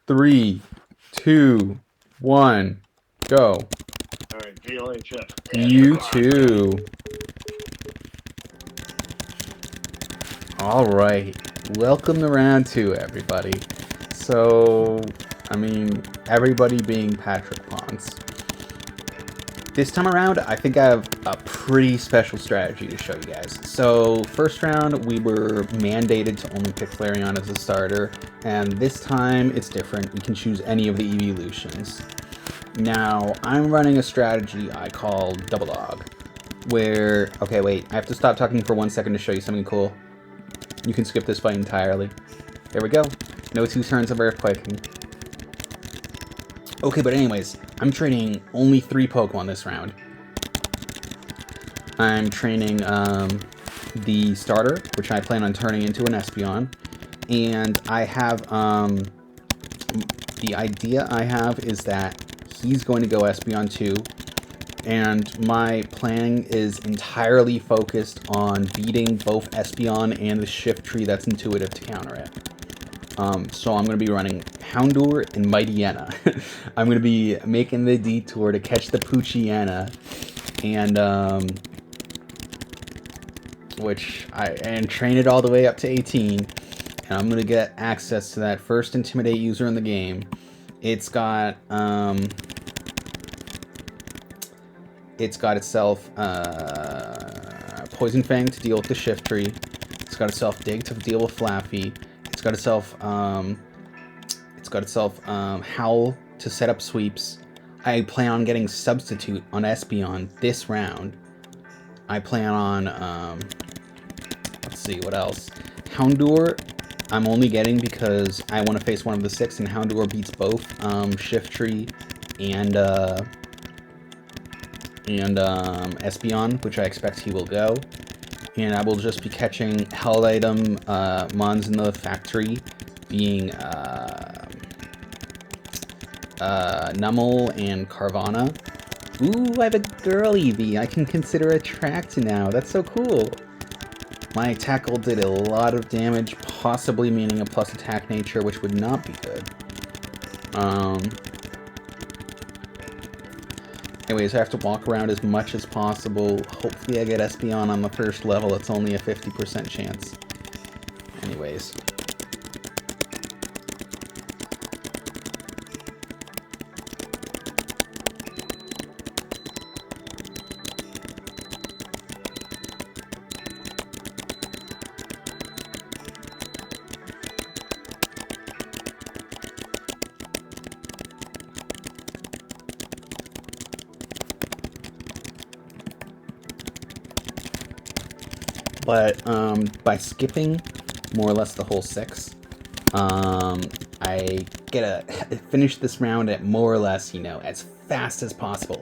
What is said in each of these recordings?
Three, two, one, go. Alright, VLHF. You too. Alright. Welcome to round two, everybody. So, everybody being Patrick Ponce. This time around, I think I have a pretty special strategy to show you guys. So, first round, we were mandated to only pick Flareon as a starter, and this time it's different. We can choose any of the evolutions. Now, I'm running a strategy I call Double Dog, where... Okay, wait, I have to stop talking for 1 second to show you something cool. You can skip this fight entirely. There we go. No 2 turns of Earthquaking. Okay, but anyways, I'm training only 3 Pokemon this round. I'm training the starter, which I plan on turning into an Espeon. And I have, the idea I have is that he's going to go Espeon 2. And my planning is entirely focused on beating both Espeon and the Shiftry that's intuitive to counter it. So I'm going to be running Houndour and Mightyena. I'm going to be making the detour to catch the Poochyena, and and train it all the way up to 18. And I'm going to get access to that first Intimidate user in the game. It's got itself Poison Fang to deal with the Shiftry. It's got itself Dig to deal with Flaffy. It's got itself Howl to set up sweeps. I plan on getting Substitute on Espeon this round. I plan on let's see what else. Houndour I'm only getting because I want to face one of the 6, and Houndour beats both Shiftry and Espeon, which I expect he will go. And I will just be catching held item mons in the factory, being Numel and Carvana. Ooh, I have a girl Eevee I can consider attract now. That's so cool. My tackle did a lot of damage, possibly meaning a plus attack nature, which would not be good. Anyways, I have to walk around as much as possible. Hopefully I get Espeon on the first level. It's only a 50% chance. Anyways. But by skipping more or less the whole 6, I get to finish this round at more or less, as fast as possible.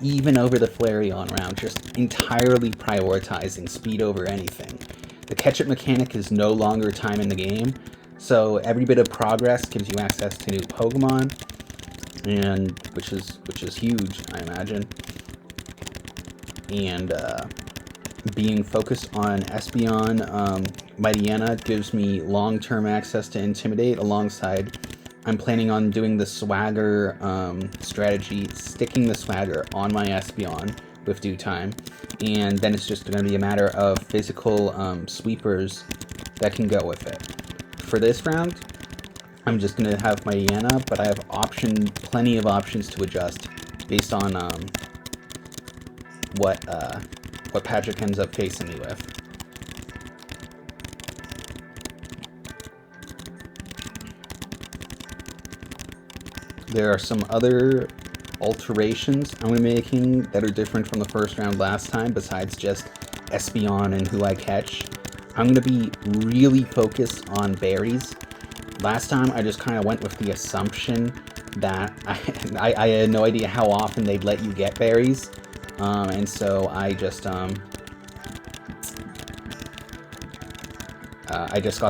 Even over the Flareon round, just entirely prioritizing speed over anything. The catch-up mechanic is no longer time in the game, so every bit of progress gives you access to new Pokemon, and which is huge, I imagine. And being focused on Espeon, Mightyena gives me long-term access to Intimidate, alongside I'm planning on doing the Swagger strategy, sticking the Swagger on my Espeon with due time, and then it's just going to be a matter of physical sweepers that can go with it. For this round, I'm just going to have Mightyena, but I have plenty of options to adjust based on what Patrick ends up facing me with. There are some other alterations I'm going to be making that are different from the first round last time, besides just Espeon and who I catch. I'm going to be really focused on berries. Last time I just kind of went with the assumption that I had no idea how often they'd let you get berries. And so I just got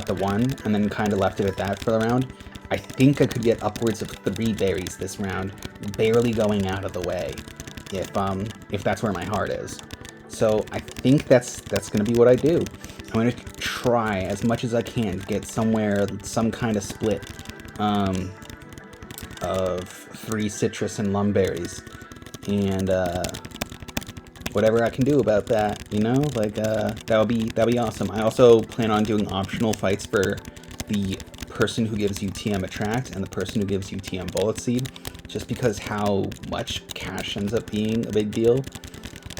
the 1 and then kind of left it at that for the round. I think I could get upwards of 3 berries this round, barely going out of the way, if that's where my heart is. So I think that's going to be what I do. I'm going to try as much as I can to get some kind of split of 3 citrus and lumberries, and whatever I can do about that, you know, like that'll be awesome. I also plan on doing optional fights for the person who gives you TM Attract and the person who gives you TM Bullet Seed, just because how much cash ends up being a big deal.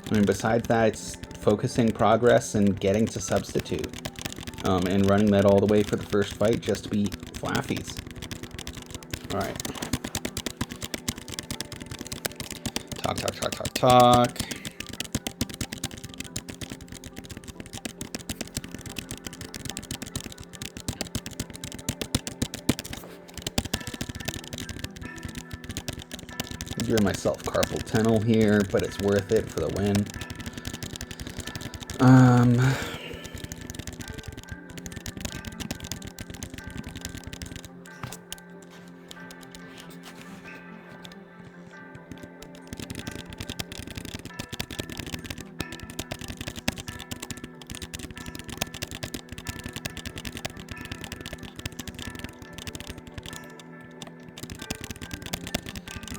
I mean, besides that, it's focusing progress and getting to substitute, and running that all the way for the first fight just to be flaffies. All right. Talk. I'm giving myself carpal tunnel here, but it's worth it for the win.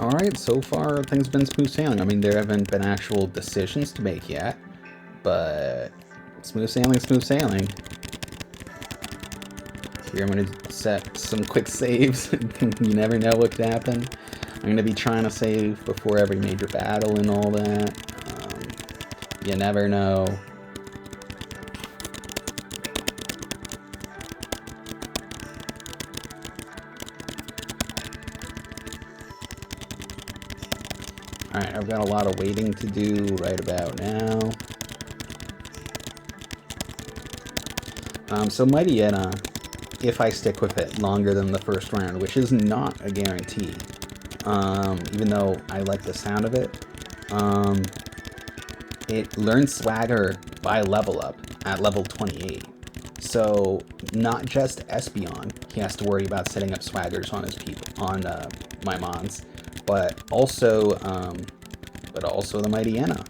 Alright, so far things have been smooth sailing. I mean, there haven't been actual decisions to make yet, but smooth sailing. Here I'm going to set some quick saves. You never know what could happen. I'm going to be trying to save before every major battle and all that. You never know. Alright, I've got a lot of waiting to do right about now. So Mightyena, if I stick with it longer than the first round, which is not a guarantee, even though I like the sound of it, it learns Swagger by level up at level 28. So not just Espeon, he has to worry about setting up Swaggers on his my mons, but also the Mightyena.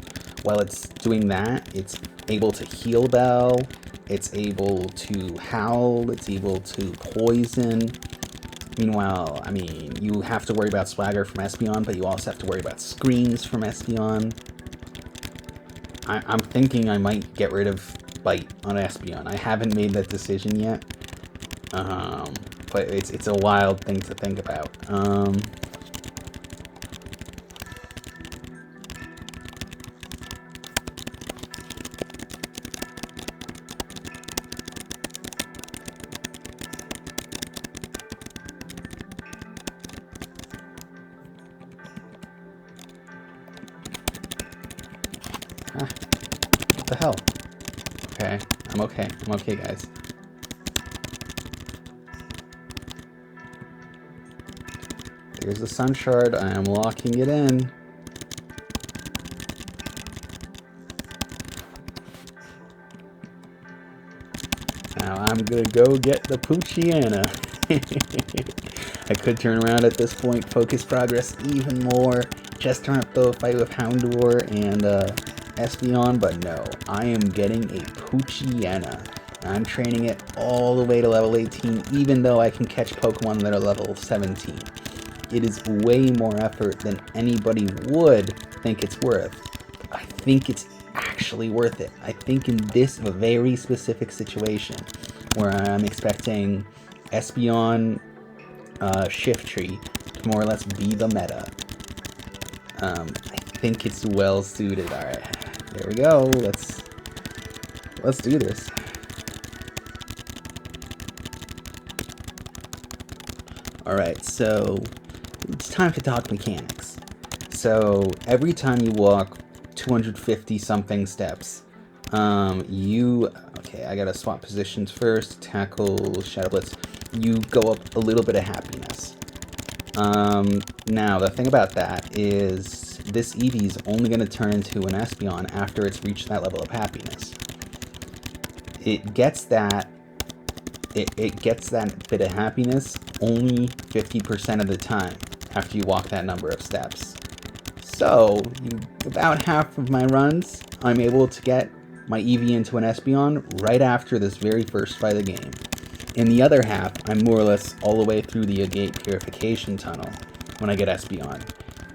While it's doing that, it's able to heal Bell, it's able to howl, it's able to poison. Meanwhile, I mean, you have to worry about Swagger from Espeon, but you also have to worry about Screams from Espeon. I'm thinking I might get rid of Bite on Espeon. I haven't made that decision yet, but it's a wild thing to think about. What the hell? Okay, I'm okay, guys. Here's the Sun Shard. I am locking it in. Now I'm gonna go get the Poochyena. I could turn around at this point, focus progress even more, just turn up the fight with Houndour and Espeon, but no, I am getting a Poochyena. I'm training it all the way to level 18, even though I can catch Pokemon that are level 17. It is way more effort than anybody would think it's worth. I think it's actually worth it. I think in this very specific situation, where I'm expecting Espeon Shiftry to more or less be the meta, I think it's well suited. Alright, there we go. Let's do this. Alright, so it's time to talk mechanics. So every time you walk 250 something steps, okay, I gotta swap positions first. Tackle, Shadow Blitz. You go up a little bit of happiness. Now the thing about that is this Eevee is only going to turn into an Espeon after it's reached that level of happiness. It gets that bit of happiness only 50% of the time after you walk that number of steps. So about half of my runs, I'm able to get my Eevee into an Espeon right after this very first fight of the game. In the other half, I'm more or less all the way through the Agate purification tunnel when I get Espeon.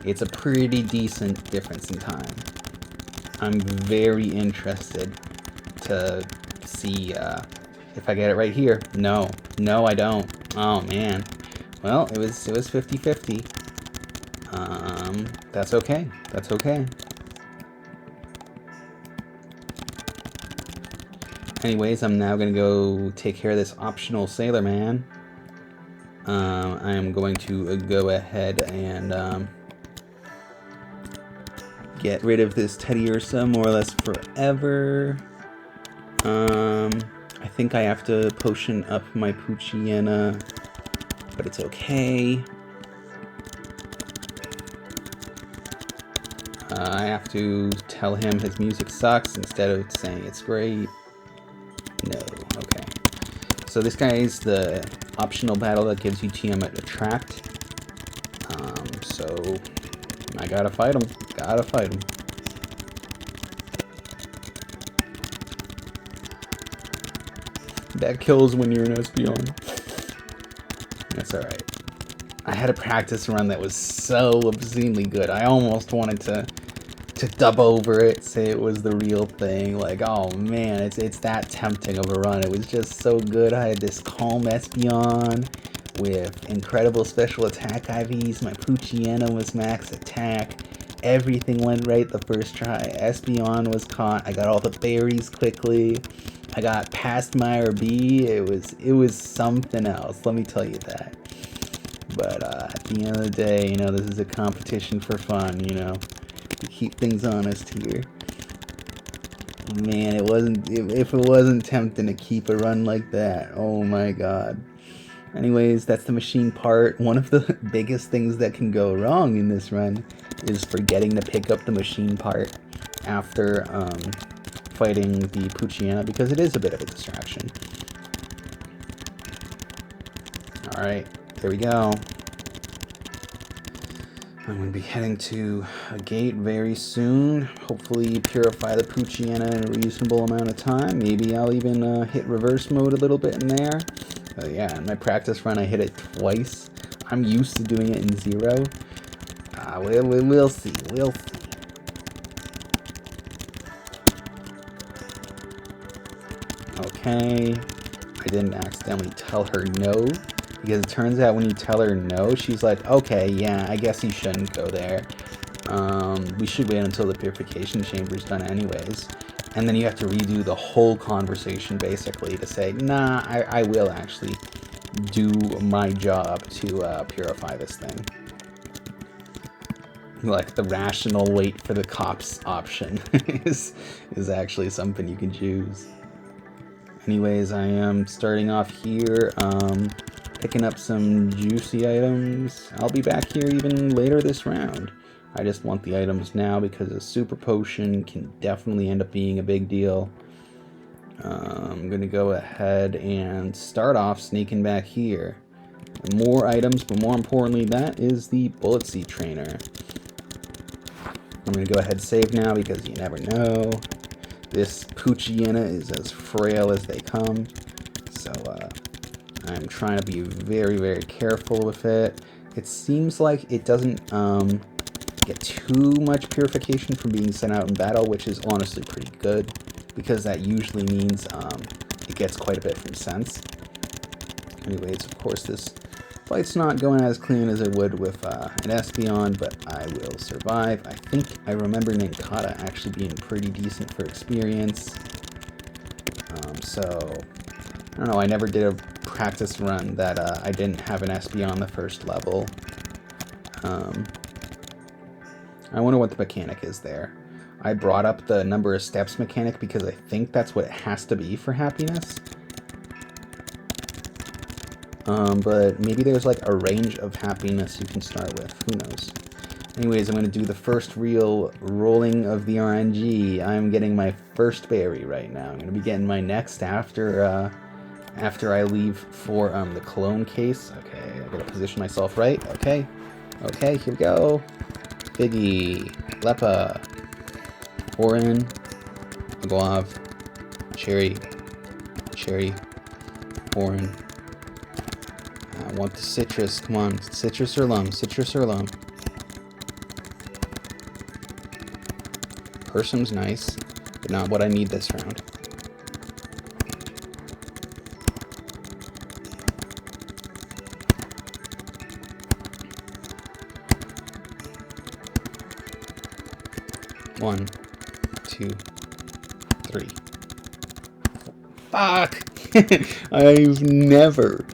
It's a pretty decent difference in time. I'm very interested to see if I get it right here. No, I don't. Oh man. Well, it was 50-50. That's okay. That's okay. Anyways, I'm now gonna go take care of this optional Sailor Man. I am going to go ahead and get rid of this Teddy Ursa more or less forever. I think I have to potion up my Poochyena, but it's okay. I have to tell him his music sucks instead of saying it's great. No, okay. So this guy is the optional battle that gives you Tiamat Attract. So I gotta fight him. Gotta fight him. That kills when you're an Espeon. That's alright. I had a practice run that was so obscenely good. I almost wanted to dub over it, say it was the real thing. Like, oh man, it's that tempting of a run. It was just so good. I had this Calm Espeon with incredible special attack IVs. My Poochyena was max attack. Everything went right the first try. Espeon was caught. I got all the berries quickly. I got past Meyer B. It was something else, let me tell you that. But at the end of the day, you know, this is a competition for fun, you know. To keep things honest here. Man, if it wasn't tempting to keep a run like that, oh my god. Anyways, that's the machine part. One of the biggest things that can go wrong in this run is forgetting to pick up the machine part after fighting the Poochyena, because it is a bit of a distraction. Alright, there we go. I'm going to be heading to Agate very soon. Hopefully purify the Poochyena in a reasonable amount of time. Maybe I'll even hit reverse mode a little bit in there. Yeah, in my practice run I hit it twice. I'm used to doing it in 0. We'll see. We'll see. Okay. I didn't accidentally tell her no. Because it turns out when you tell her no, she's like, okay, yeah, I guess you shouldn't go there. We should wait until the purification chamber's done anyways. And then you have to redo the whole conversation, basically, to say, nah, I will actually do my job to purify this thing. Like, the rational wait for the cops option is actually something you can choose. Anyways, I am starting off here, picking up some juicy items. I'll be back here even later this round. I just want the items now because a super potion can definitely end up being a big deal. I'm going to go ahead and start off sneaking back here. More items, but more importantly, that is the Bullet Seed Trainer. I'm going to go ahead and save now because you never know. This Poochyena is as frail as they come. So, I'm trying to be very, very careful with it. It seems like it doesn't get too much purification from being sent out in battle, which is honestly pretty good, because that usually means it gets quite a bit from sense. Anyways, of course, this fight's not going as clean as it would with an Espeon, but I will survive. I think I remember Nincada actually being pretty decent for experience. So, I don't know, I never did a practice run that I didn't have an Espeon on the first level. I wonder what the mechanic is there. I brought up the number of steps mechanic because I think that's what it has to be for happiness. But maybe there's like a range of happiness you can start with. Who knows? Anyways, I'm going to do the first real rolling of the RNG. I'm getting my first berry right now. I'm going to be getting my next after I leave for the clone case. Okay, I got to position myself right. Okay, here we go. Piggy, Leppa, Orin, Aguav, Cherry, Orin, want the citrus. Come on. Citrus or lum. Citrus or lum. Person's nice, but not what I need this round. One, two, three. Fuck! I've never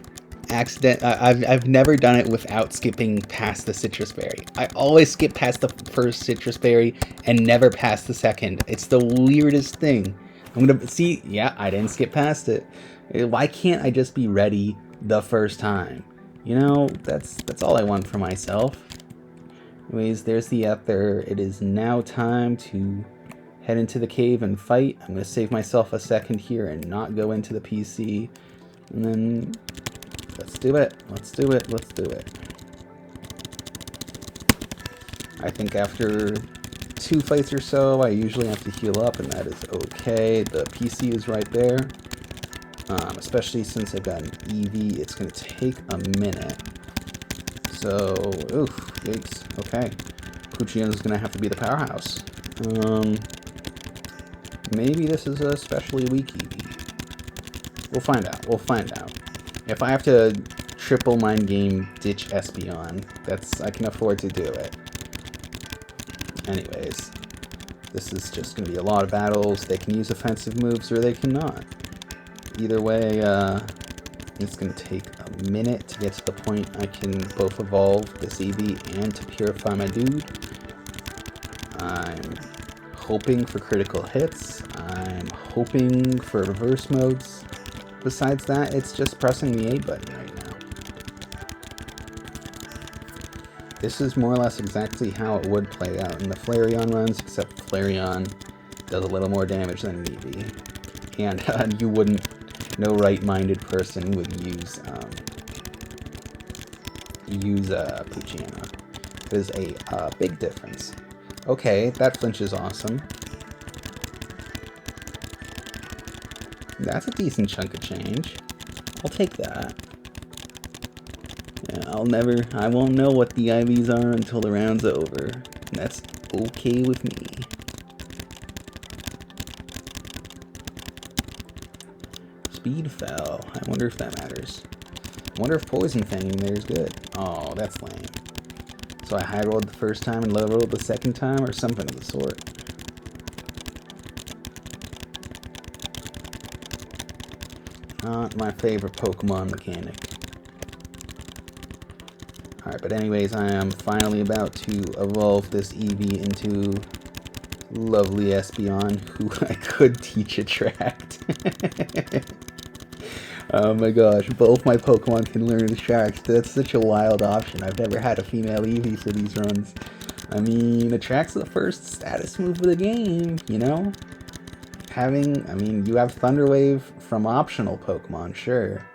I've never done it without skipping past the citrus berry. I always skip past the first citrus berry and never past the second. It's the weirdest thing. I'm gonna see. Yeah, I didn't skip past it. Why can't I just be ready the first time? You know, that's all I want for myself. Anyways, there's the ether. It is now time to head into the cave and fight. I'm gonna save myself a second here and not go into the PC, and then. Let's do it. Let's do it. Let's do it. I think after 2 fights or so, I usually have to heal up, and that is okay. The PC is right there. Especially since I've got an EV, it's going to take a minute. So, oof, yikes. Okay. Poochyena is going to have to be the powerhouse. Maybe this is a especially weak EV. We'll find out. We'll find out. If I have to triple mind game ditch Espeon, I can afford to do it. Anyways, this is just going to be a lot of battles. They can use offensive moves or they cannot. Either way, it's going to take a minute to get to the point I can both evolve this EV and to purify my dude. I'm hoping for critical hits. I'm hoping for reverse modes. Besides that, it's just pressing the A button right now. This is more or less exactly how it would play out in the Flareon runs, except Flareon does a little more damage than an EV. And you wouldn't, no right-minded person would use Poochyena. There's a big difference. Okay, that flinch is awesome. That's a decent chunk of change. I'll take that. Yeah, I won't know what the IVs are until the round's over. And that's okay with me. Speed fell. I wonder if that matters. I wonder if Poison Fanging there is good. Oh, that's lame. So I high rolled the first time and low rolled the second time, or something of the sort. Not my favorite Pokemon mechanic. Alright, but anyways, I am finally about to evolve this Eevee into lovely Espeon, who I could teach Attract. Oh my gosh, both my Pokemon can learn Attract. That's such a wild option. I've never had a female Eevee for these runs. I mean, Attract's the first status move of the game, you know? You have Thunder Wave from optional Pokemon, sure.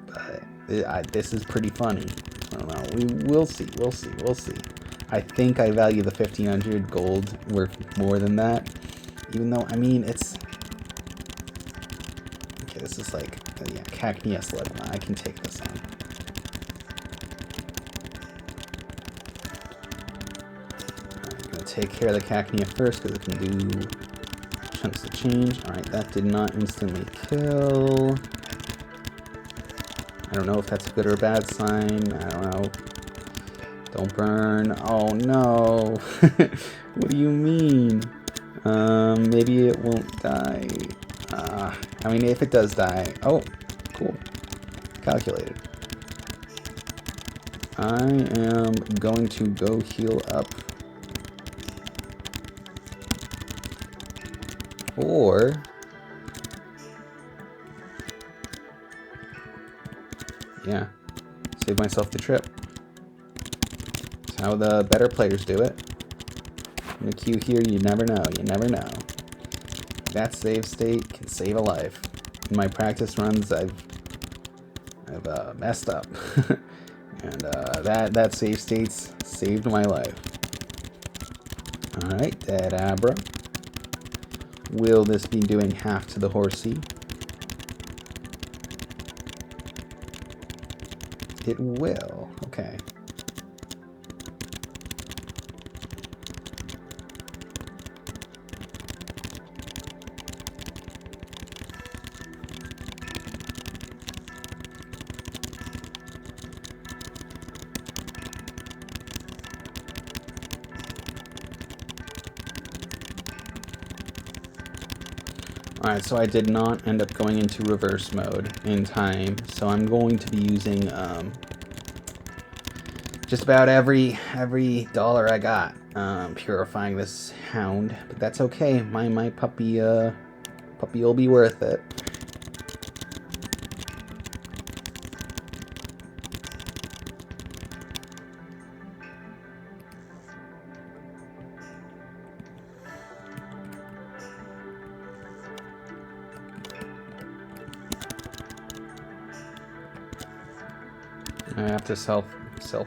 But this is pretty funny. I don't know. We'll see. I think I value the 1500 gold worth more than that. Even though, it's... Okay, this is like... Yeah, Cacnea Slugma. I can take this on. Alright, I'm gonna take care of the Cacnea first because it can do... chunks of change. Alright, that did not instantly kill. I don't know if that's a good or a bad sign. I don't know. Don't burn. Oh no. What do you mean? Maybe it won't die. If it does die. Oh, cool. Calculated. I am going to go heal up. Or yeah, save myself the trip. That's how the better players do it. In the queue here, you never know. You never know. That save state can save a life. In my practice runs, I've messed up, and that save state's saved my life. All right, Dadabra. Will this be doing half to the Horsea? It will. Okay. Alright, so I did not end up going into reverse mode in time, so I'm going to be using just about every dollar I got purifying this hound, but that's okay. My puppy will be worth it. I have to sell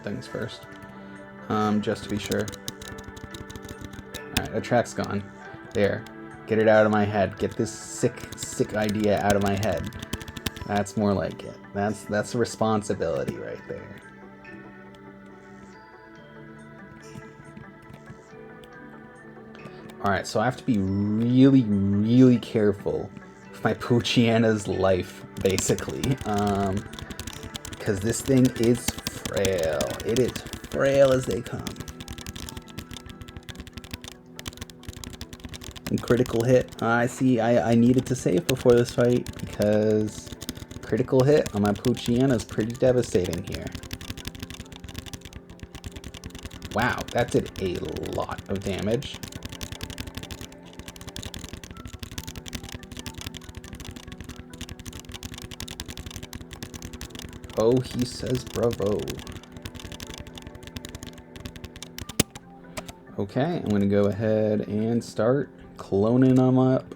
things first, just to be sure. Alright, the track's gone. There. Get it out of my head. Get this sick idea out of my head. That's more like it. That's a responsibility right there. Alright, so I have to be really careful with my Poochyana's life, basically. Because this thing is frail. It is frail as they come. And critical hit. I see. I needed to save before this fight because critical hit on my Poochyana is pretty devastating here. Wow, that did a lot of damage. Oh, he says bravo. Okay, I'm going to go ahead and start cloning them up.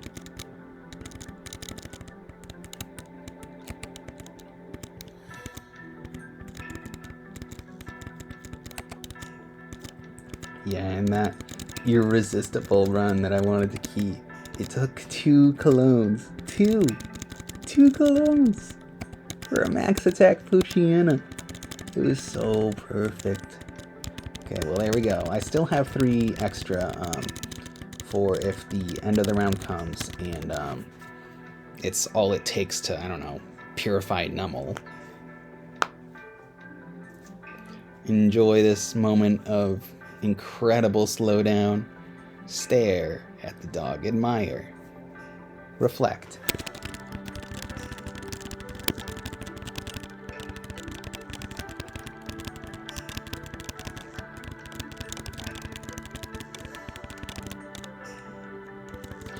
Yeah, and that irresistible run that I wanted to keep. It took 2 clones. Two clones for a max attack Poochyana. It was so perfect. Okay, well there we go. I still have 3 extra for if the end of the round comes and it's all it takes to, I don't know, purify Nummel. Enjoy this moment of incredible slowdown. Stare at the dog. Admire. Reflect.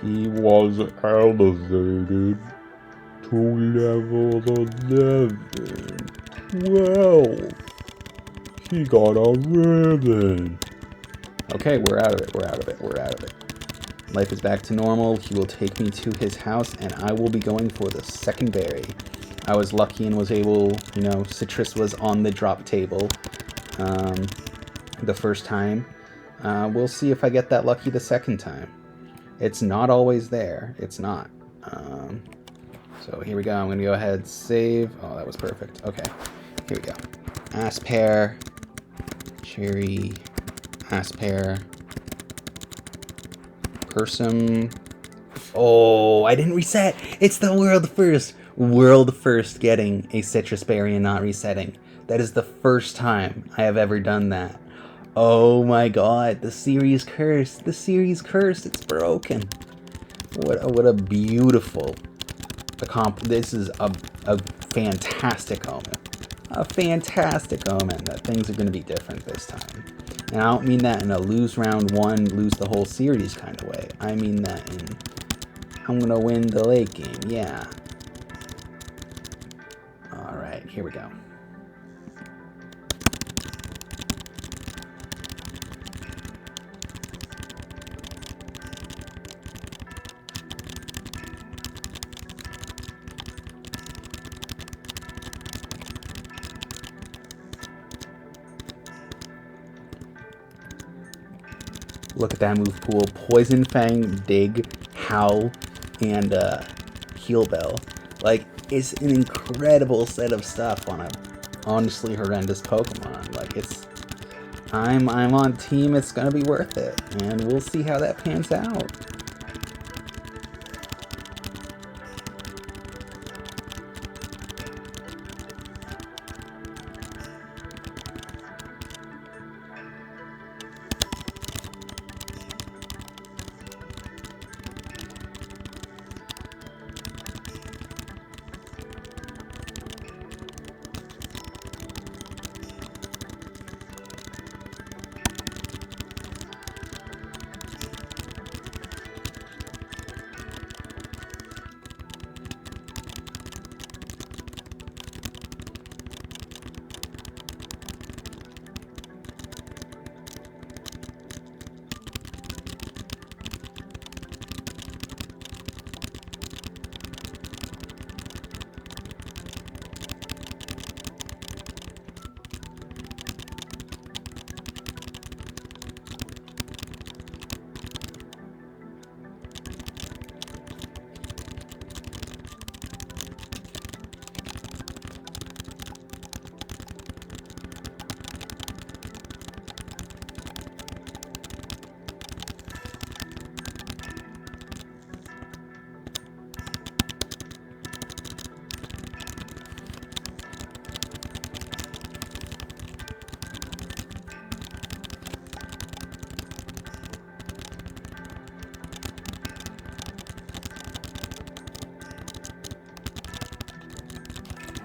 He was elevated to level 11. 12. He got a ribbon. Okay, we're out of it. Life is back to normal. He will take me to his house, and I will be going for the second berry. I was lucky and was able, you know, citrus was on the drop table the first time. We'll see if I get that lucky the second time. It's not always there. It's not. So here we go. I'm going to go ahead, save. Oh, that was perfect. Okay, here we go. Aspear, cherry, Aspear, Persum. Oh, I didn't reset. It's the world first getting a citrus berry and not resetting. That is the first time I have ever done that. Oh my god, the series cursed. It's broken. What a beautiful this is a fantastic omen. A fantastic omen that things are going to be different this time. And I don't mean that in a lose round 1, lose the whole series kind of way. I mean that in I'm going to win the late game. Yeah. Alright, here we go. Look at that move pool. Poison Fang, Dig, Howl, and Heal Bell. Like, it's an incredible set of stuff on honestly horrendous Pokemon. Like, I'm on team, it's gonna be worth it, and we'll see how that pans out.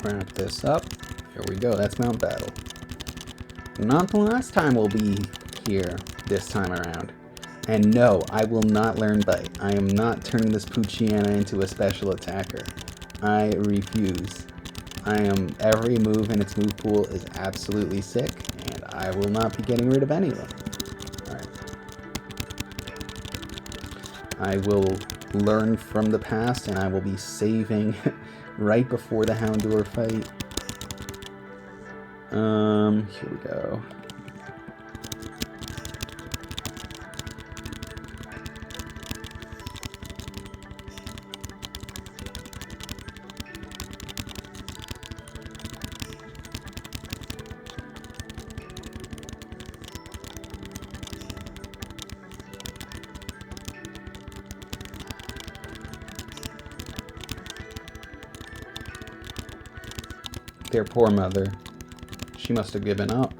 Wrap this up. Here we go, that's Mount Battle. Not the last time we'll be here this time around. And no, I will not learn Bite. I am not turning this Poochyena into a special attacker. I refuse. Every move in its move pool is absolutely sick, and I will not be getting rid of any of them. Alright. I will learn from the past, and I will be saving right before the Houndour fight. Here we go. Their poor mother. She must have given up.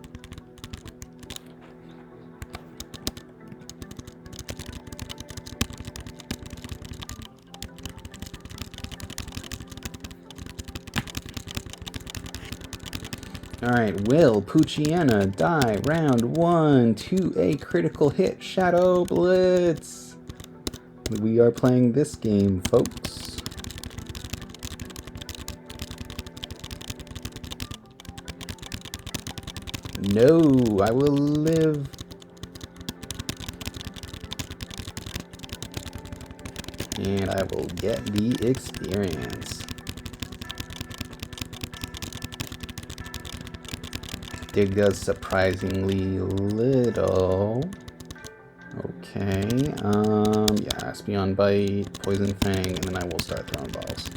Alright, will Poochyena die round 1 to a critical hit? Shadow Blitz! We are playing this game, folks. No, I will live. And I will get the experience. Dig does surprisingly little. Okay, yeah, Espeon Bite, Poison Fang, and then I will start throwing balls.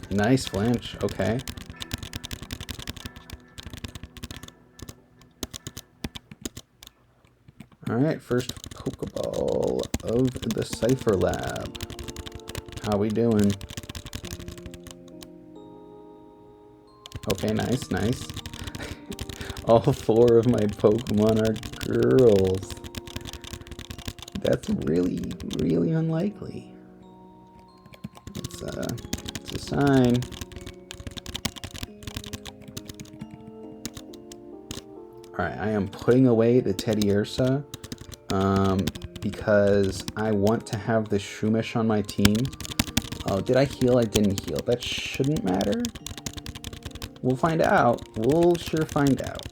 Nice flinch, okay. Alright, first Pokeball of the Cypher Lab. How we doing? Okay, nice, nice. All 4 of my Pokemon are girls. That's really, really unlikely. It's a sign. Alright, I am putting away the Teddiursa. Because I want to have the Shroomish on my team. Oh, did I heal? I didn't heal. That shouldn't matter. We'll find out. We'll sure find out.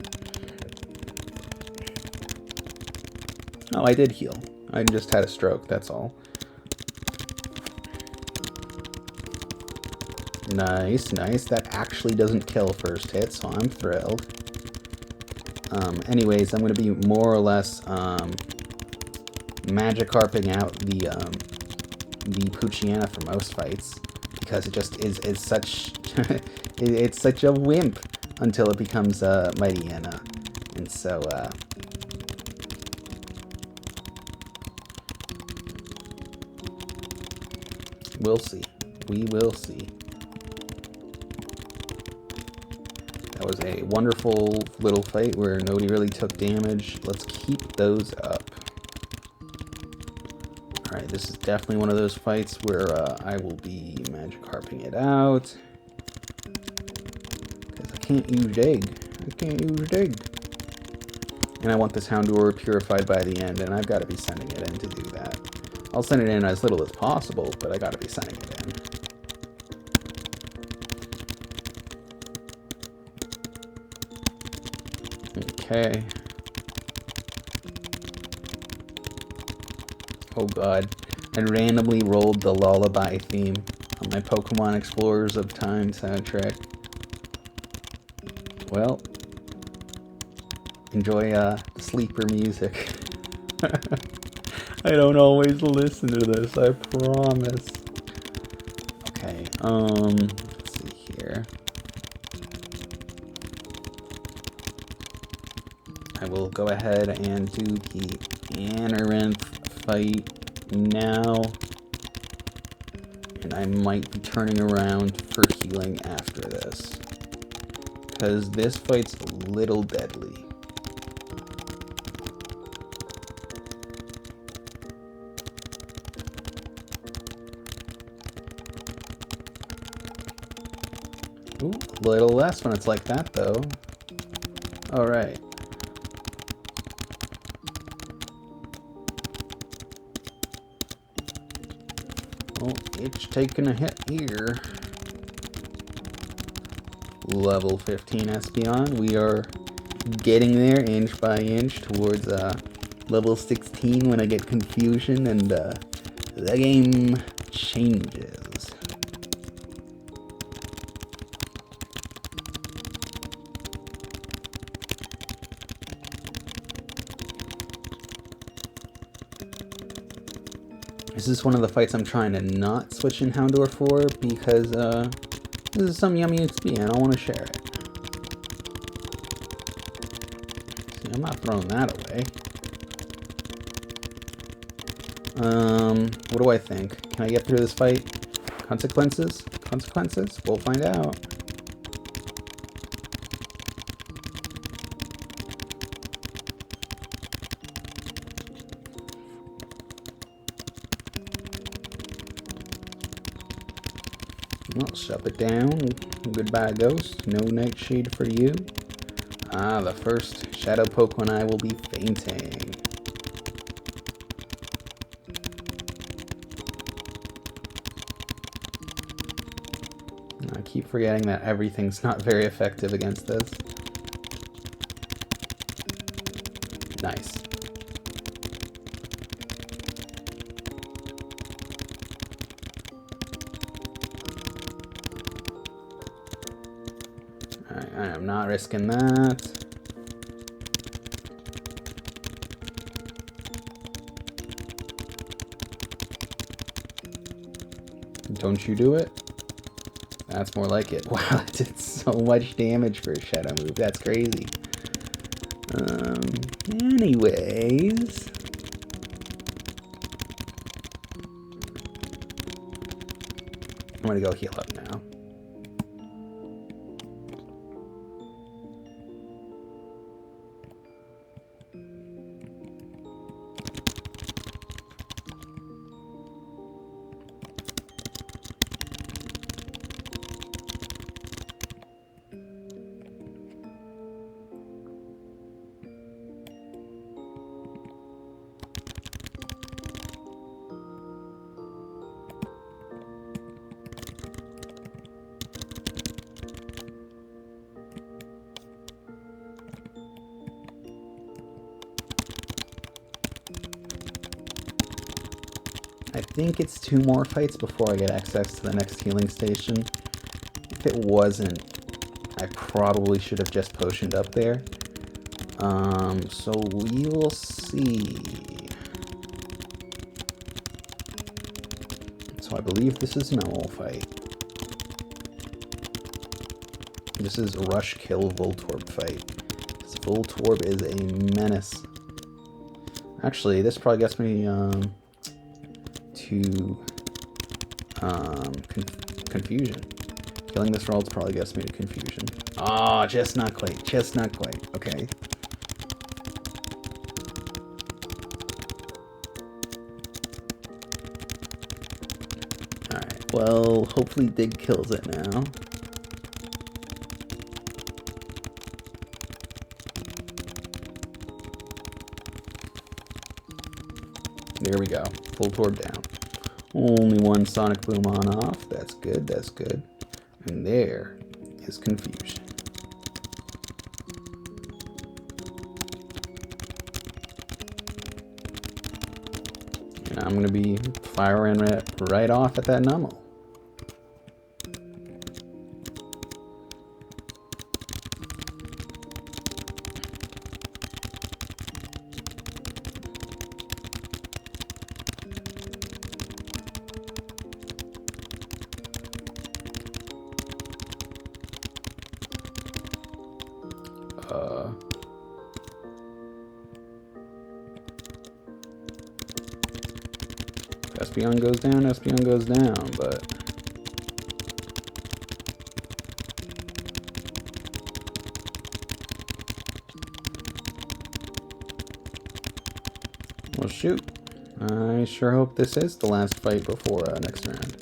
Oh, I did heal. I just had a stroke, that's all. Nice, nice. That actually doesn't kill first hit, so I'm thrilled. Anyways, I'm going to be more or less Magikarping out the Poochyena for most fights, because it just is such it's such a wimp until it becomes Mighty Anna. And so we'll see. We will see. That was a wonderful little fight where nobody really took damage. Let's keep those up. Alright, this is definitely one of those fights where I will be Magikarping it out. Because I can't use Dig. I can't use Dig. And I want this Houndour purified by the end, and I've got to be sending it in to do that. I'll send it in as little as possible, but I got to be sending it in. Okay. Oh god. I randomly rolled the Lullaby theme on my Pokemon Explorers of Time soundtrack. Well, enjoy sleeper music. I don't always listen to this, I promise. Okay, let's see here. I will go ahead and do the Amaranth fight now. And I might be turning around for healing after this. Because this fight's a little deadly. Ooh, a little less when it's like that, though. Alright. Oh, it's taking a hit here. Level 15 Espeon. We are getting there inch by inch towards level 16 when I get confusion and the game changes. This is one of the fights I'm trying to not switch in Houndour for because this is some yummy XP and I don't want to share it. See, I'm not throwing that away. What do I think? Can I get through this fight? Consequences? Consequences? We'll find out. Well, shut it down. Goodbye, Ghost. No Nightshade for you. Ah, the first Shadow Pokemon I will be fainting. I keep forgetting that everything's not very effective against this. Nice. I am not risking that. Don't you do it? That's more like it. Wow, that did so much damage for a Shadow move. That's crazy. Anyways. I'm gonna go heal up now. I think it's 2 more fights before I get access to the next healing station. If it wasn't, I probably should have just potioned up there. So we will see. So I believe this is an owl fight. This is Rush Kill Voltorb fight. This Voltorb is a menace. Actually, this probably gets me to confusion. Killing this Ralts probably gets me to confusion. Ah, just not quite. Just not quite. Okay. Alright, well, hopefully Dig kills it now. There we go. Voltorb down. Only one Sonic Boom on off. That's good, that's good. And there is confusion. And I'm going to be firing it right off at that Numel. Espeon goes down, Espeon goes down, but... Well, shoot. I sure hope this is the last fight before next round.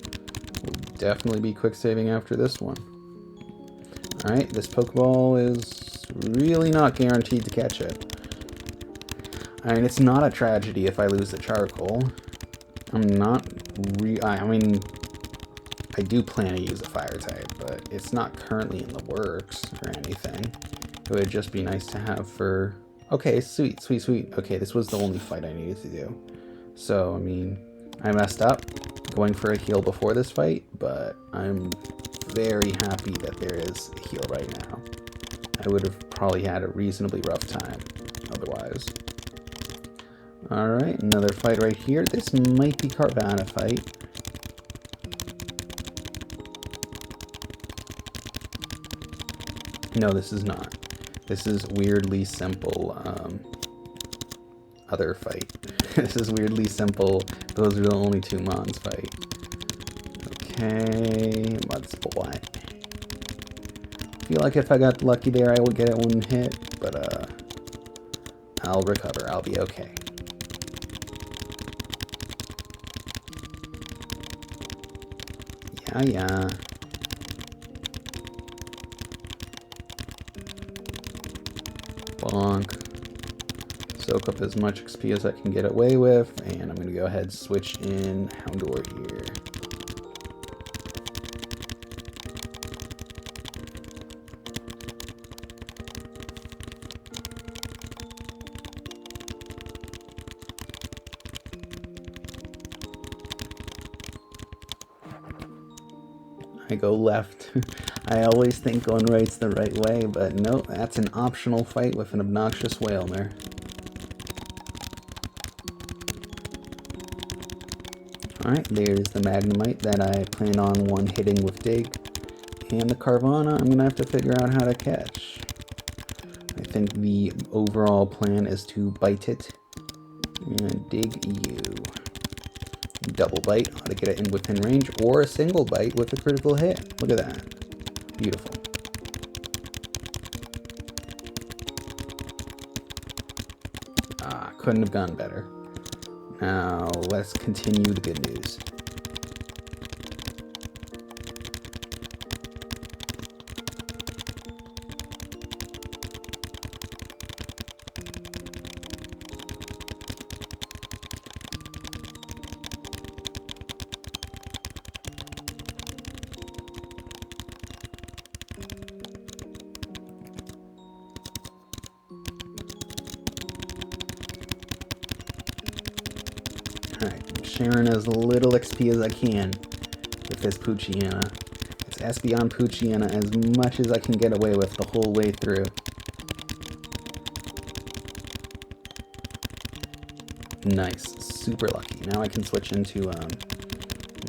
We'll definitely be quick saving after this one. Alright, this Pokeball is really not guaranteed to catch it. I mean, it's not a tragedy if I lose the Charcoal. I mean, I do plan to use a Fire type, but it's not currently in the works or anything. It would just be nice to have for... Okay, sweet, sweet, sweet. Okay, this was the only fight I needed to do. So, I mean, I messed up going for a heal before this fight, but I'm very happy that there is a heal right now. I would have probably had a reasonably rough time otherwise. Alright, another fight right here. This might be Carvanha fight. No, this is not. This is weirdly simple, other fight. This is weirdly simple, those are the only two Mons fight. Okay, Mudsplat. I feel like if I got lucky there, I would get it one hit, but, I'll recover. I'll be okay. Yeah. Bonk. Soak up as much XP as I can get away with, and I'm going to go ahead and switch in Houndour here. I go left. I always think going right's the right way, but no, that's an optional fight with an obnoxious Wailmer. Alright, there's the Magnemite that I plan on one-hitting with Dig. And the Carvanha, I'm going to have to figure out how to catch. I think the overall plan is to bite it and dig you. Double bite, ought to get it in within range, or a single bite with a critical hit. Look at that. Beautiful. Ah, couldn't have gone better. Now, let's continue the good news. Alright, sharing as little XP as I can with this Poochyena. It's Espeon Poochyena as much as I can get away with the whole way through. Nice, super lucky. Now I can switch into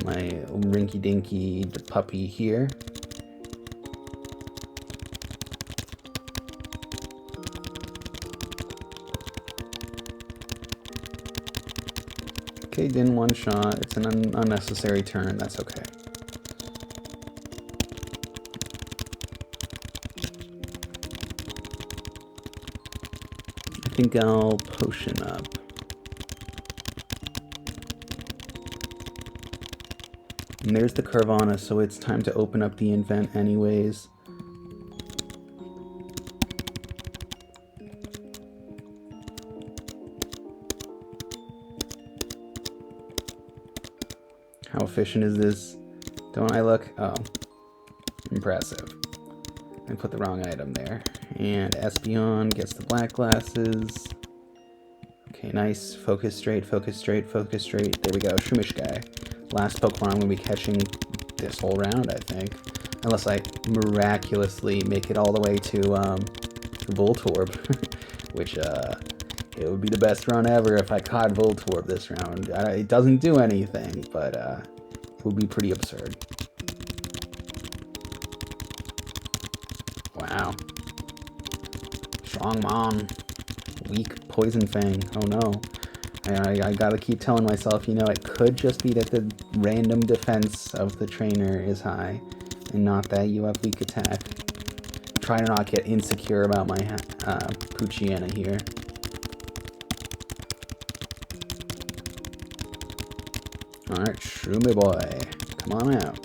my rinky-dinky puppy here. Okay, didn't one shot. It's an unnecessary turn. That's okay. I think I'll potion up. And there's the Carvana, so it's time to open up the event anyways. How efficient is this? Don't I look? Oh, impressive. I put the wrong item there. And Espeon gets the black glasses. Okay, nice. Focus straight, focus straight, focus straight. There we go, Shroomish guy. Last Pokemon I'm going to be catching this whole round, I think. Unless I miraculously make it all the way to Voltorb. Which, it would be the best run ever if I caught Voltorb this round. It doesn't do anything, but it would be pretty absurd. Wow. Strong Mon. Weak Poison Fang. Oh no. I gotta keep telling myself, you know, it could just be that the random defense of the trainer is high, and not that you have weak attack. Try to not get insecure about my Poochyena here. Alright, Shroomy boy, come on out.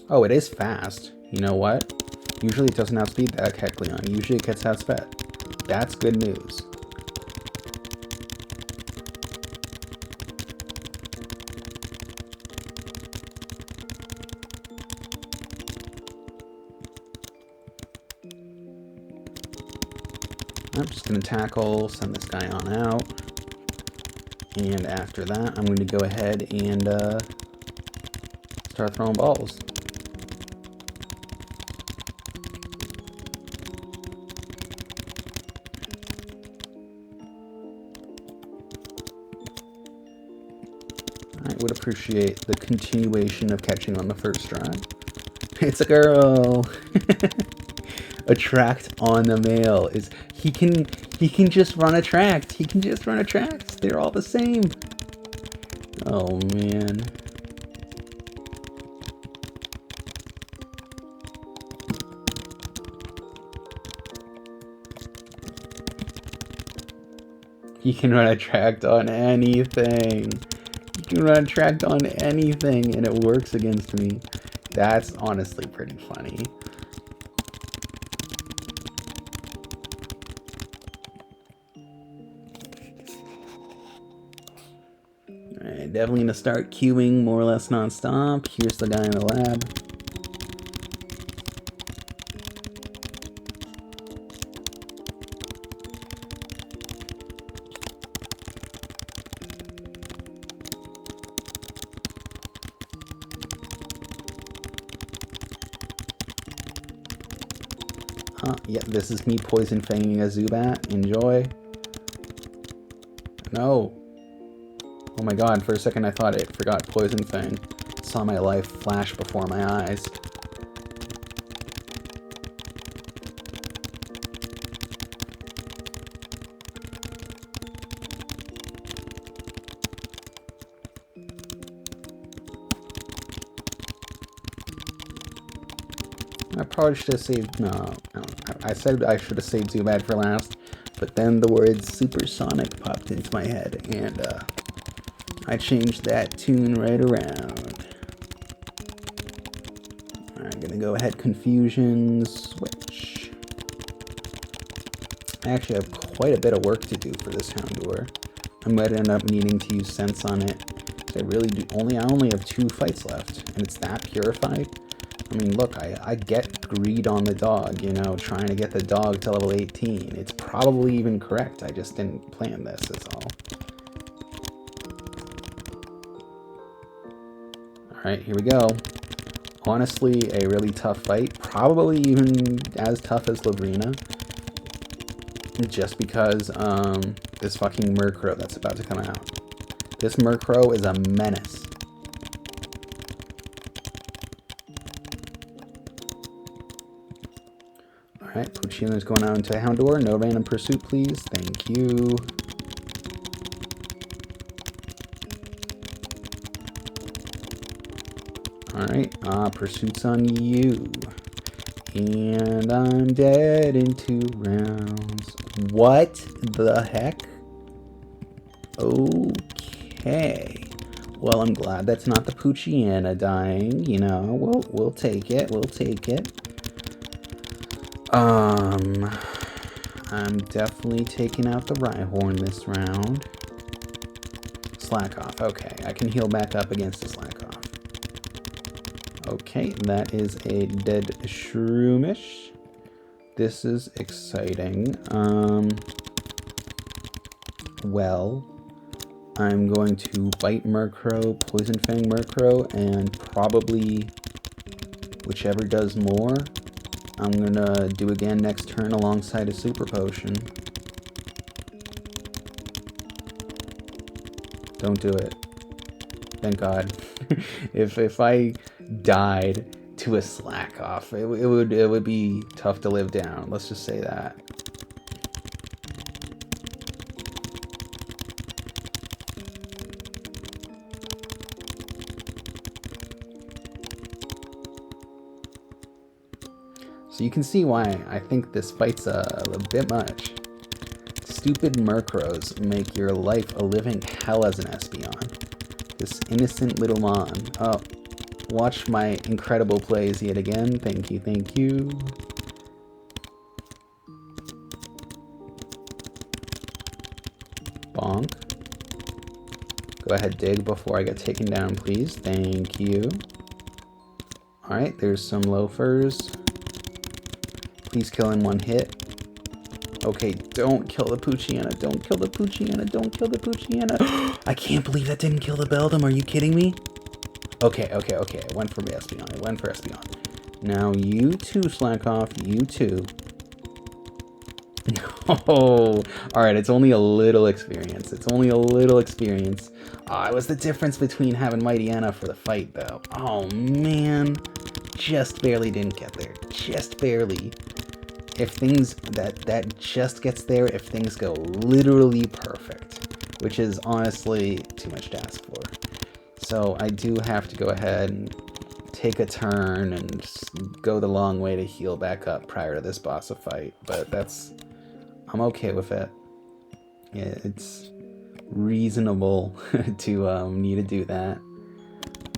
Oh, it is fast. You know what? Usually it doesn't outspeed that Kecleon. Usually it gets outsped. That's good news. I'm just going to tackle, send this guy on out. And after that, I'm going to go ahead and start throwing balls. I would appreciate the continuation of catching on the first try. It's a girl! Attract on the male is he can just run attract. He can just run attract. They're all the same. Oh man. He can run attract on anything. He can run attract on anything and it works against me. That's honestly pretty funny. Alright, definitely gonna start queuing more or less non-stop. Here's the guy in the lab. Yeah, this is me poison fanging a Zubat. Enjoy. No. Oh my god, for a second I thought it forgot Poison Fang. Saw my life flash before my eyes. I probably should have saved, no, I said I should have saved Zubat for last, but then the word supersonic popped into my head, and I changed that tune right around. I'm gonna go ahead, Confusion, switch. I actually have quite a bit of work to do for this Houndour. I might end up needing to use Sense on it, because I only have 2 fights left, and it's that purified. I mean, look, I get greed on the dog, you know, trying to get the dog to level 18. It's probably even correct, I just didn't plan this, that's all. Alright, here we go. Honestly, a really tough fight. Probably even as tough as Labrina. Just because, this fucking Murkrow that's about to come out. This Murkrow is a menace. Alright, Poochyena going out into Houndour. No random pursuit, please. Thank you. Alright, pursuit's on you. And I'm dead in 2 rounds. What the heck? Okay. Well, I'm glad that's not the Poochyena dying. You know, we'll take it. We'll take it. I'm definitely taking out the Rhyhorn this round. Slack off. Okay, I can heal back up against the slack off. Okay, that is a dead Shroomish. This is exciting. Well, I'm going to Bite Murkrow, Poison Fang Murkrow, and probably whichever does more, I'm gonna do again next turn alongside a Super Potion. Don't do it. Thank God. If I died to a slack off, it would be tough to live down. Let's just say that. So you can see why I think this fight's a bit much. Stupid Murkrows make your life a living hell as an Espeon. This innocent little mon. Oh, watch my incredible plays yet again. Thank you, thank you. Bonk. Go ahead, dig before I get taken down, please. Thank you. Alright, there's some loafers. Please kill in 1 hit. Okay, don't kill the Poochyena. Don't kill the Poochyena. Don't kill the Poochyena. I can't believe that didn't kill the Beldum. Are you kidding me? Okay. I went for Espeon. I went for Espeon. Now you too, slack off. You too. No. Alright, it's only a little experience. It's only a little experience. It was the difference between having Mightyena for the fight, though. Oh, man. Just barely didn't get there. Just barely. If things, that just gets there if things go literally perfect, which is honestly too much to ask for. So I do have to go ahead and take a turn and go the long way to heal back up prior to this boss fight, but I'm okay with it. Yeah, it's reasonable to need to do that.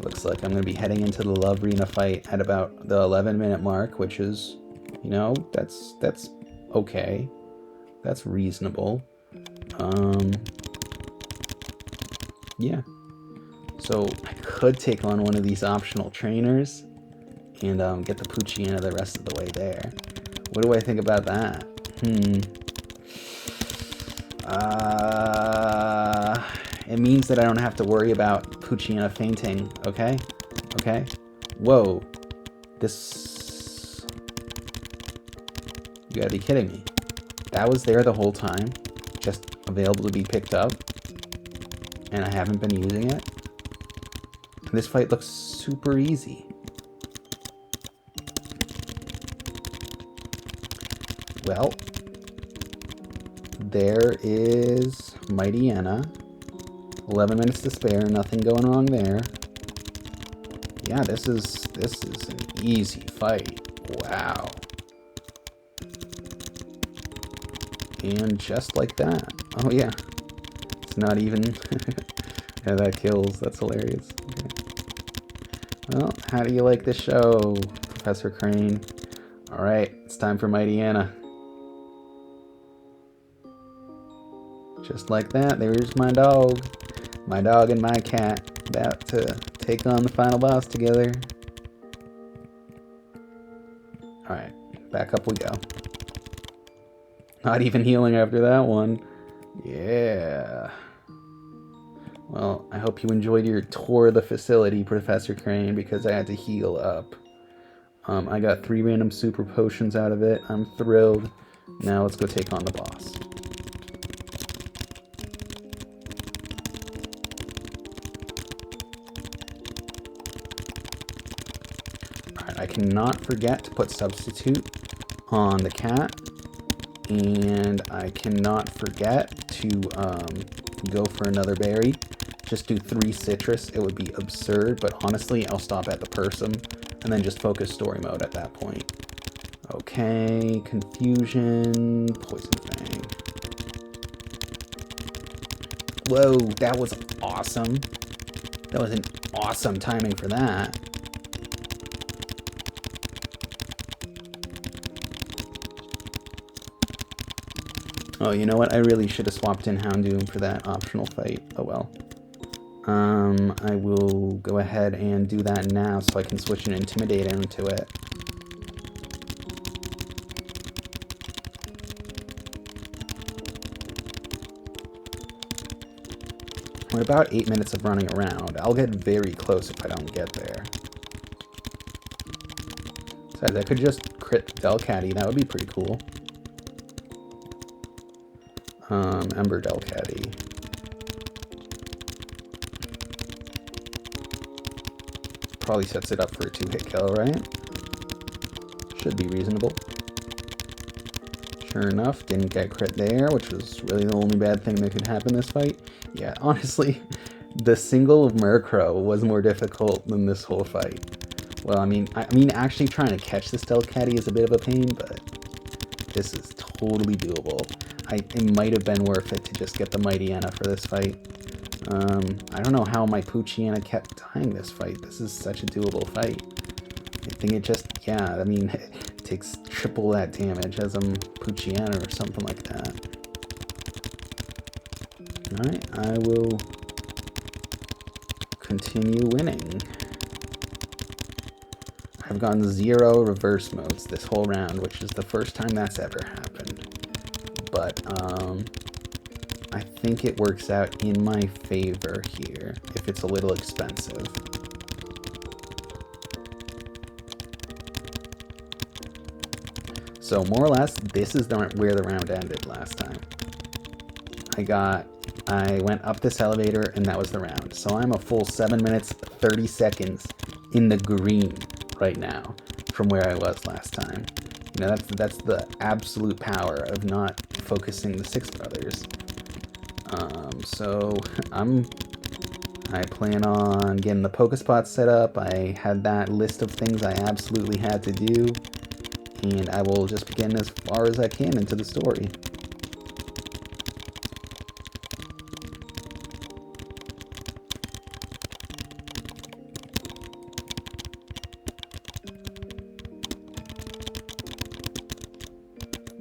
Looks like I'm going to be heading into the Lovrina fight at about the 11-minute mark, which is, you know, that's okay. That's reasonable. Yeah. So I could take on one of these optional trainers and get the Poochyena the rest of the way there. What do I think about that? It means that I don't have to worry about Poochyena fainting, okay? Okay? Whoa. This... You gotta be kidding me. That was there the whole time, just available to be picked up, and I haven't been using it. And this fight looks super easy. Well, there is Mightyena. 11 minutes to spare, nothing going wrong there. Yeah, this is an easy fight. Wow. And just like that. Oh yeah. It's not even... yeah, that kills. That's hilarious. Okay. Well, how do you like the show, Professor Crane? Alright, it's time for Mightyena. Just like that, there's my dog. My dog and my cat about to take on the final boss together. Alright, back up we go. Not even healing after that one. Yeah. Well, I hope you enjoyed your tour of the facility, Professor Crane, because I had to heal up. I got 3 random super potions out of it. I'm thrilled. Now let's go take on the boss. Alright, I cannot forget to put Substitute on the cat. And I cannot forget to go for another berry. Just do 3 citrus. It would be absurd, but honestly, I'll stop at the Persum and then just focus story mode at that point. Okay, confusion, poison fang. Whoa, that was awesome. That was an awesome timing for that. Oh, you know what? I really should have swapped in Houndoom for that optional fight. Oh well. I will go ahead and do that now so I can switch an Intimidator into it. We're about 8 minutes of running around. I'll get very close if I don't get there. Besides, I could just crit Delcatty. That would be pretty cool. Ember Delcatty. Probably sets it up for a 2-hit kill, right? Should be reasonable. Sure enough, didn't get crit there, which was really the only bad thing that could happen this fight. Yeah, honestly, the single of Murkrow was more difficult than this whole fight. Well, I mean, actually trying to catch this Delcatty is a bit of a pain, but this is totally doable. It might have been worth it to just get the Mightyena for this fight. I don't know how my Poochyena kept dying this fight. This is such a doable fight. I think it just, yeah, I mean, it takes triple that damage as a Poochyena or something like that. Alright, I will continue winning. I've gotten 0 reverse modes this whole round, which is the first time that's ever happened. But, I think it works out in my favor here, if it's a little expensive. So, more or less, this is where the round ended last time. I went up this elevator, and that was the round. So I'm a full 7 minutes, 30 seconds in the green right now from where I was last time. You know, that's the absolute power of not focusing the Six Brothers. So I plan on getting the Pokespot set up. I had that list of things I absolutely had to do, and I will just begin as far as I can into the story.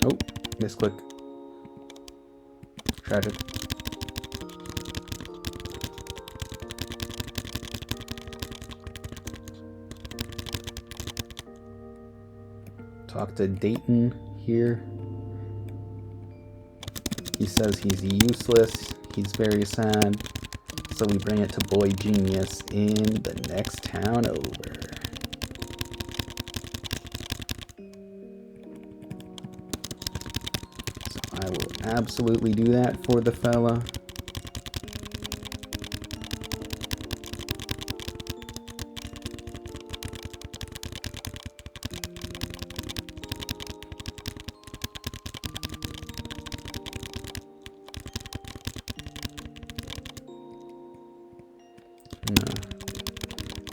Oh, misclick. Tragic. Talk to Dayton here. He says he's useless. He's very sad. So we bring it to Boy Genius in the next town over. So I will absolutely do that for the fella.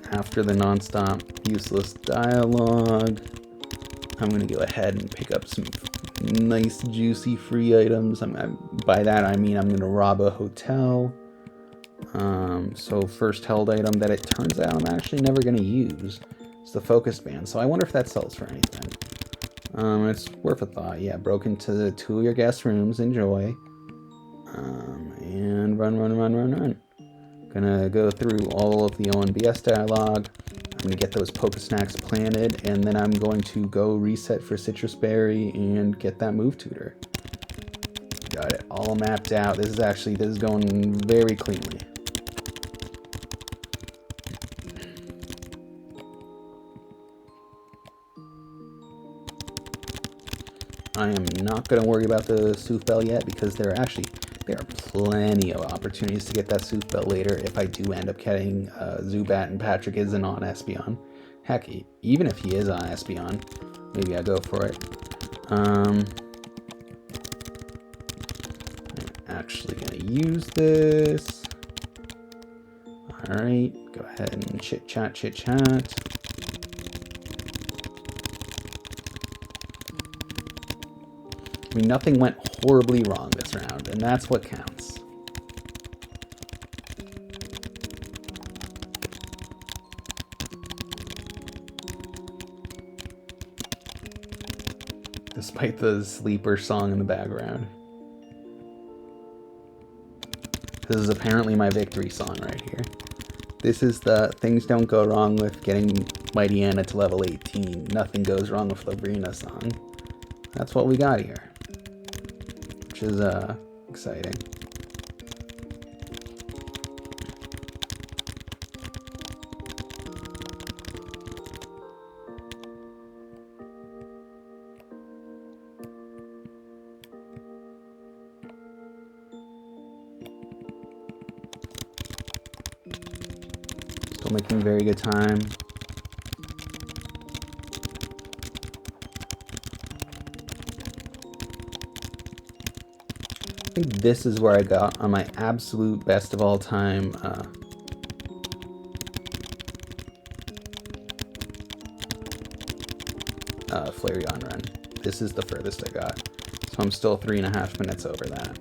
After the non-stop useless dialogue, I'm going to go ahead and pick up some nice juicy free items. By that I mean I'm going to rob a hotel. So first held item that it turns out I'm actually never going to use is the focus band. So I wonder if that sells for anything. It's worth a thought. Yeah, broke into 2 of your guest rooms. Enjoy. And run. Gonna go through all of the ONBS dialogue. I'm gonna get those Pokesnacks planted, and then I'm going to go reset for Citrus Berry and get that move tutor. Got it all mapped out. This is going very cleanly. I am not gonna worry about the Sootbell yet because there are plenty of opportunities to get that Sootbell later if I do end up getting Zubat and Patrick isn't on Espeon. Heck, even if he is on Espeon, maybe I go for it. I'm actually gonna use this. Alright, go ahead and chit chat, chit chat. I mean, nothing went horribly wrong this round, and that's what counts. Despite the sleeper song in the background. This is apparently my victory song right here. This is the things don't go wrong with getting Mighty Anna to level 18. Nothing goes wrong with Labrina song. That's what we got here. Which is exciting. Still making very good time. I think this is where I got on my absolute best of all time Flareon run. This is the furthest I got. So I'm still 3.5 minutes over that.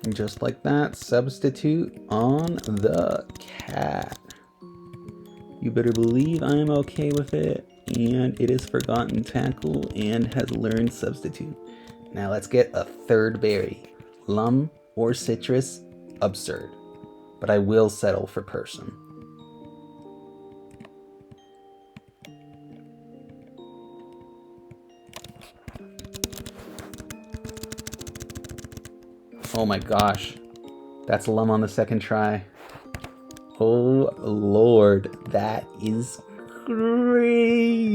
And just like that, substitute on the cat. You better believe I am okay with it, and it is Forgotten Tackle and has learned substitute. Now let's get a third berry. Lum or citrus, absurd. But I will settle for Persim. Oh my gosh, that's Lum on the second try. Oh Lord, that is crazy.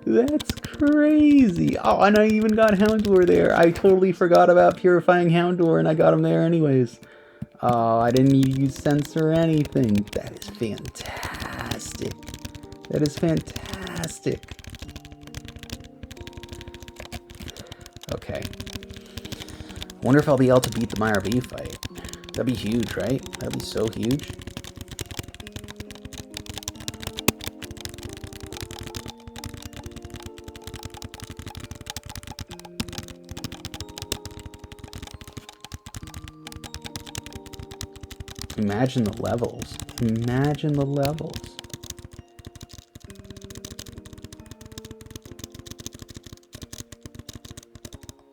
That's crazy. Oh, and I even got Houndour there. I totally forgot about Purifying Houndour and I got him there anyways. Oh, I didn't use Sense or anything. That is fantastic. That is fantastic. Okay. I wonder if I'll be able to beat the MyRV fight. That'd be huge, right? That'd be so huge. Imagine the levels. Imagine the levels.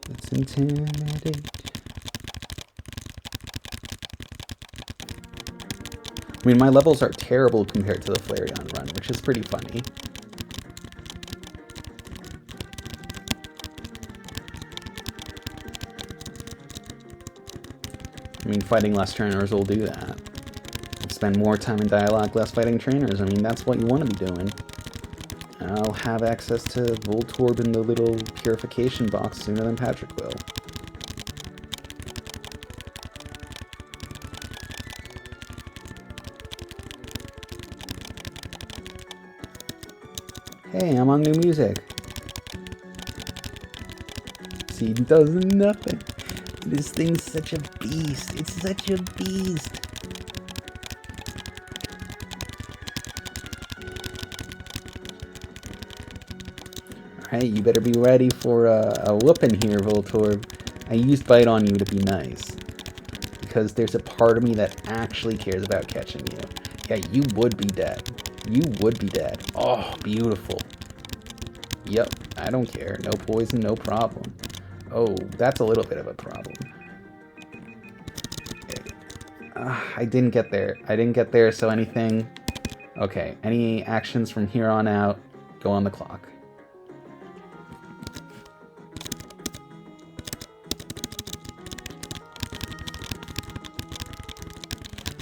Let's intimidate. I mean, my levels are terrible compared to the Flareon run, which is pretty funny. I mean, fighting less trainers will do that. Spend more time in dialogue, less fighting trainers. I mean, that's what you want to be doing. I'll have access to Voltorb in the little purification box sooner than Patrick will. Hey, I'm on new music. See, it does nothing. This thing's such a beast. It's such a beast. Alright, you better be ready for a whooping here, Voltorb. I used Bite on you to be nice. Because there's a part of me that actually cares about catching you. Yeah, you would be dead. You would be dead. Oh, beautiful. Yep, I don't care. No poison, no problem. Oh, that's a little bit of a problem. Okay. I didn't get there. I didn't get there, so anything... Okay, any actions from here on out go on the clock.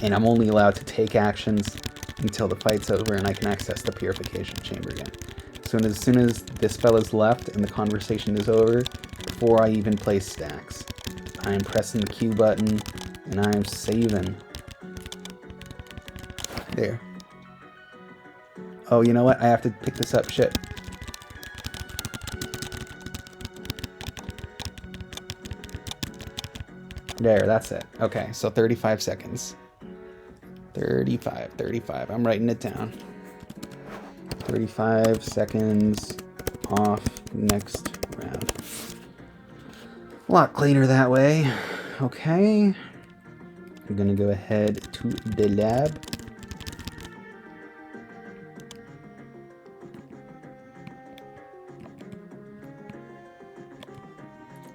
And I'm only allowed to take actions until the fight's over and I can access the purification chamber again. As soon as this fella's left and the conversation is over, before I even place stacks, I am pressing the Q button and I am saving. There. Oh, you know what? I have to pick this up. Shit. There, that's it. Okay, so 35 seconds. 35. I'm writing it down. 35 seconds off next round. A lot cleaner that way. Okay. I'm gonna go ahead to the lab.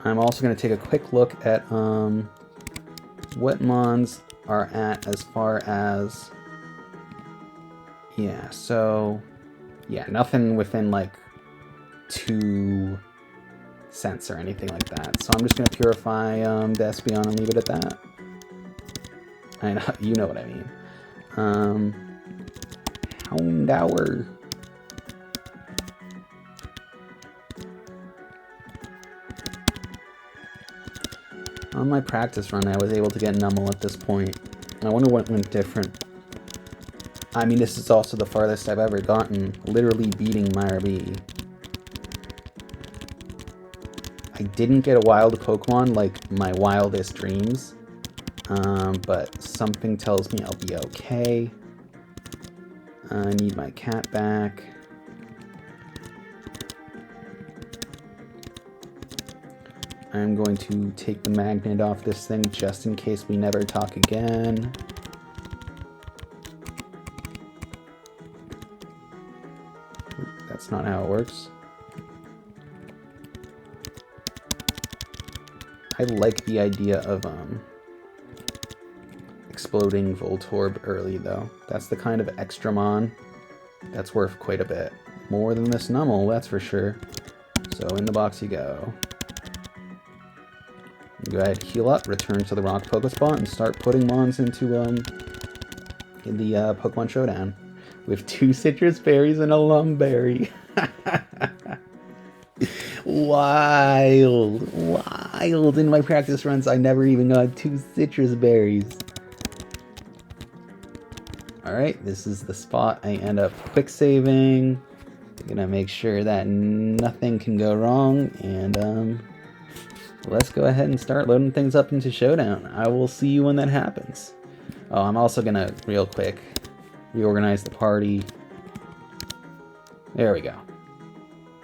I'm also going to take a quick look at what mons are at as far as... Yeah, so... Yeah, nothing within, like, 2 cents or anything like that. So I'm just going to purify the Espeon and leave it at that. I know, you know what I mean. Houndour. On my practice run, I was able to get Numel at this point. I wonder what went different. I mean, this is also the farthest I've ever gotten, literally beating Myra. I didn't get a wild Pokemon like my wildest dreams, but something tells me I'll be okay. I need my cat back. I'm going to take the magnet off this thing just in case we never talk again. That's not how it works. I like the idea of exploding Voltorb early though. That's the kind of extra mon that's worth quite a bit. More than this Numel, that's for sure. So in the box you go. Go ahead, heal up, return to the Rock Pokespot, and start putting mons into the Pokemon Showdown. With 2 citrus berries and a lumberry. Wild. In my practice runs, I never even got 2 citrus berries. Alright, this is the spot I end up quick saving. I'm gonna make sure that nothing can go wrong, and let's go ahead and start loading things up into Showdown. I will see you when that happens. Oh, I'm also gonna, real quick, reorganize the party. There we go.